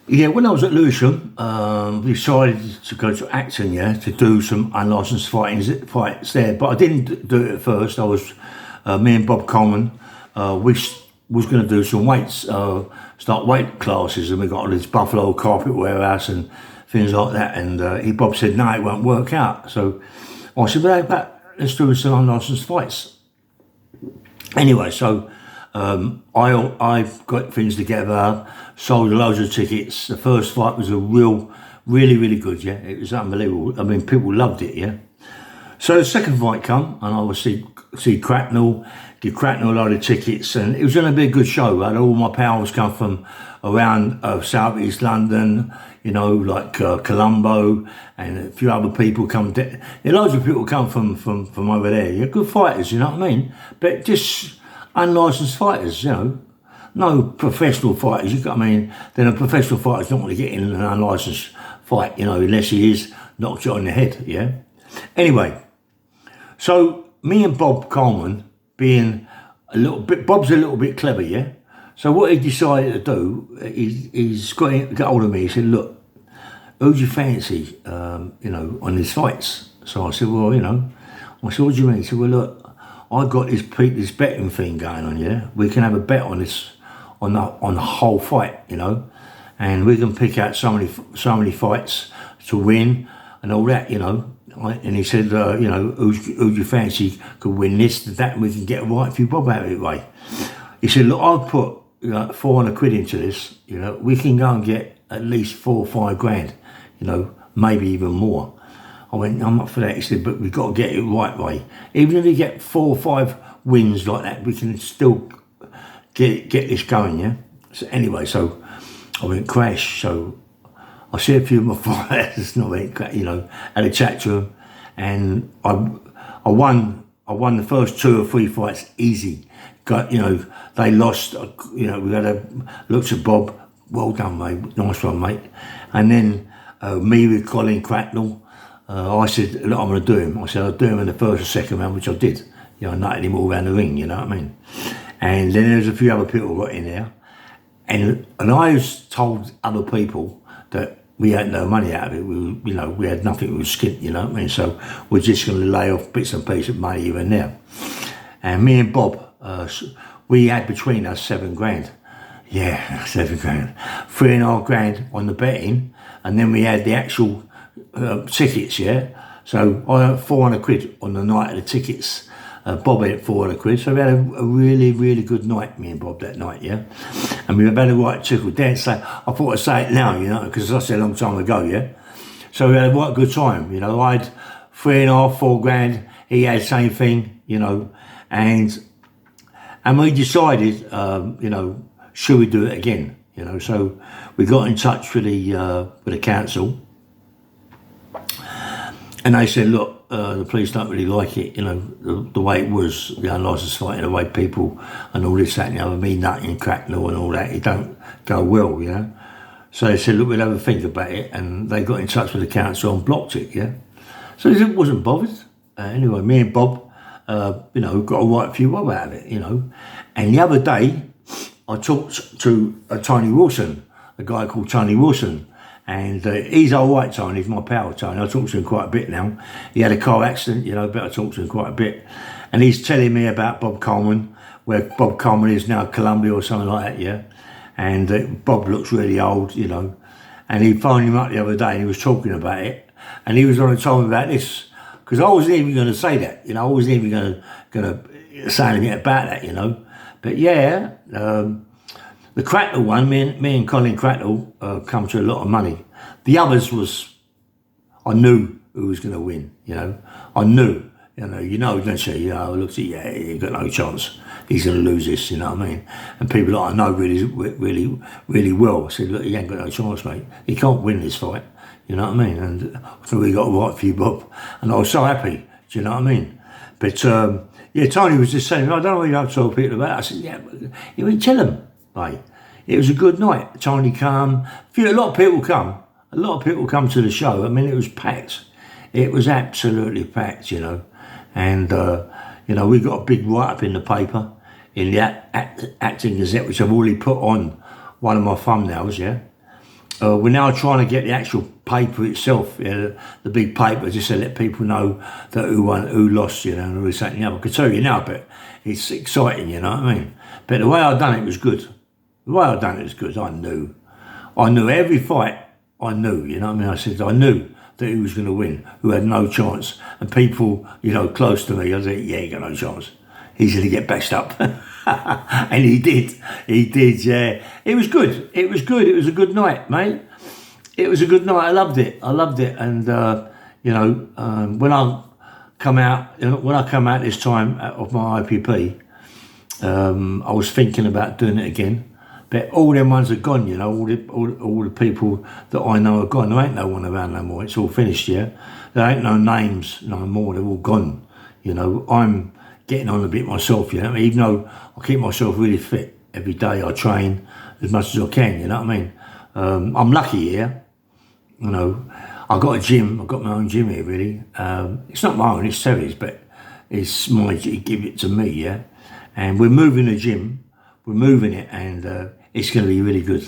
Yeah, when I was at Lewisham, we decided to go to Acton, yeah, to do some unlicensed fights there. But I didn't do it at first. I was me and Bob Colman. Was going to do some weights, start weight classes, and we got all this Buffalo carpet warehouse and things like that. And Bob said, "No, it won't work out." So I said, "Well, let's do some unlicensed fights." Anyway, so I got things together, sold loads of tickets. The first fight was really good. Yeah, it was unbelievable. I mean, people loved it. Yeah. So the second fight come, and I would see Cracknell, give Cracknell a load of tickets, and it was going to be a good show. I had all my pals come from around South East London, you know, like Colombo, and a few other people come. Loads of people come from over there. You're good fighters, you know what I mean? But just unlicensed fighters, you know. No professional fighters. I mean, then a professional fighter's not going to get in an unlicensed fight, you know, unless he is knocked you on the head. Yeah. Anyway. So me and Bob Coleman, being Bob's a little bit clever, yeah. So what he decided to do, he's got hold of me. He said, "Look, who do you fancy, you know, on these fights?" So I said, "Well, you know," I said, "What do you mean?" He said, "Well, look, I got this betting thing going on, yeah. We can have a bet on this, on the whole fight, you know, and we can pick out so many fights to win and all that, you know." And he said, you know, who do you fancy could win this, that, and we can get a right few bob out of it, way. He said, "Look, I've put, you know, 400 quid into this, you know, we can go and get at least 4 or 5 grand, you know, maybe even more." I went, "I'm up for that." He said, "But we've got to get it right way. Even if we get 4 or 5 wins like that, we can still get this going, yeah." So anyway, so I went crash. So I see a few of my fighters, and I went, you know, had a chat to them, and I won the first 2 or 3 fights easy. Got, you know, they lost. You know, we had a looked at Bob. "Well done, mate. Nice one, mate." And then me with Colin Cracknell, I said, "Look, I'm going to do him." I said, "I'll do him in the first or second round," which I did. You know, I nutted him all around the ring. You know what I mean? And then there's a few other people got in there, and I was told other people that we had no money out of it. You know, we had nothing. We were skint, you know what I mean? So we're just going to lay off bits and pieces of money here and there. And me and Bob, we had between us 7 grand. Yeah, 7 grand. 3.5 grand on the betting, and then we had the actual tickets, yeah? So I had 400 quid on the night of the tickets. Bob had 400 quid, so we had a really good night, me and Bob, that night, yeah? And we had a right tickle dance. So I thought I'd say it now, you know, because I said a long time ago, yeah? So we had a right good time, you know. I had 3.5, 4 grand. He had the same thing, you know, and we decided, you know, should we do it again, you know? So we got in touch with the council, and they said, "Look, the police don't really like it, you know, the way it was, the unlicensed fighting, the way people and all this, that and the other, me nutting Cracknell and all that, it don't go well, you know." So they said, "Look, we'll have a think about it," and they got in touch with the council and blocked it, yeah. So I wasn't bothered. Anyway, me and Bob, you know, got a right few bob out of it, you know. And the other day, I talked to Tony Wilson, a guy called Tony Wilson, and he's all right, Tony. He's my pal, Tony. I talk to him quite a bit now. He had a car accident, you know, but I talk to him quite a bit. And he's telling me about Bob Coleman, where Bob Coleman is now, Colombia or something like that, yeah. And Bob looks really old, you know. And he phoned him up the other day and he was talking about it. And he was on to tell me about this, because I wasn't even going to say that, you know. I wasn't even going to say anything about that, you know. But yeah, the Cracknell one, me and Colin Cracknell come to a lot of money. The others was, I knew who was going to win, you know. I knew, don't you? You know, I looked at, yeah, he got no chance. He's going to lose this, you know what I mean? And people that I know really well said, "Look, he ain't got no chance, mate. He can't win this fight," you know what I mean? And so we got a right few bob. And I was so happy, do you know what I mean? But yeah, Tony was just saying, "I don't know what you have to tell people about it." I said, "Yeah, but you mean tell them, mate. It was a good night." Tony come. A lot of people come. A lot of people come to the show. I mean, it was packed. It was absolutely packed, you know. And, you know, we got a big write-up in the paper, in the Acting Gazette, which I've already put on one of my thumbnails, yeah. we're now trying to get the actual paper itself, the big paper, just to let people know that who won, who lost, and who was something else. I could tell you now, but it's exciting, you know what I mean? But the way I done it was good. The way I done it was good. I knew every fight. I knew, you know what I mean? I said I knew that he was going to win, who had no chance. And people, close to me, I said, yeah, he got no chance. He's going to get bashed up. And he did, yeah. It was good. It was a good night, mate. It was a good night. I loved it. And, when I come out this time of my IPP, I was thinking about doing it again. But all them ones are gone, all the people that I know are gone. There ain't no one around no more. It's all finished, yeah. There ain't no names no more. They're all gone. I'm getting on a bit myself, even though I keep myself really fit every day. I train as much as I can, you know what I mean? I'm lucky here. I've got a gym. I've got my own gym here, really. It's not my own, it's Terry's, but it's my, he give it to me, yeah. And we're moving the gym. We're moving it, and it's going to be really good.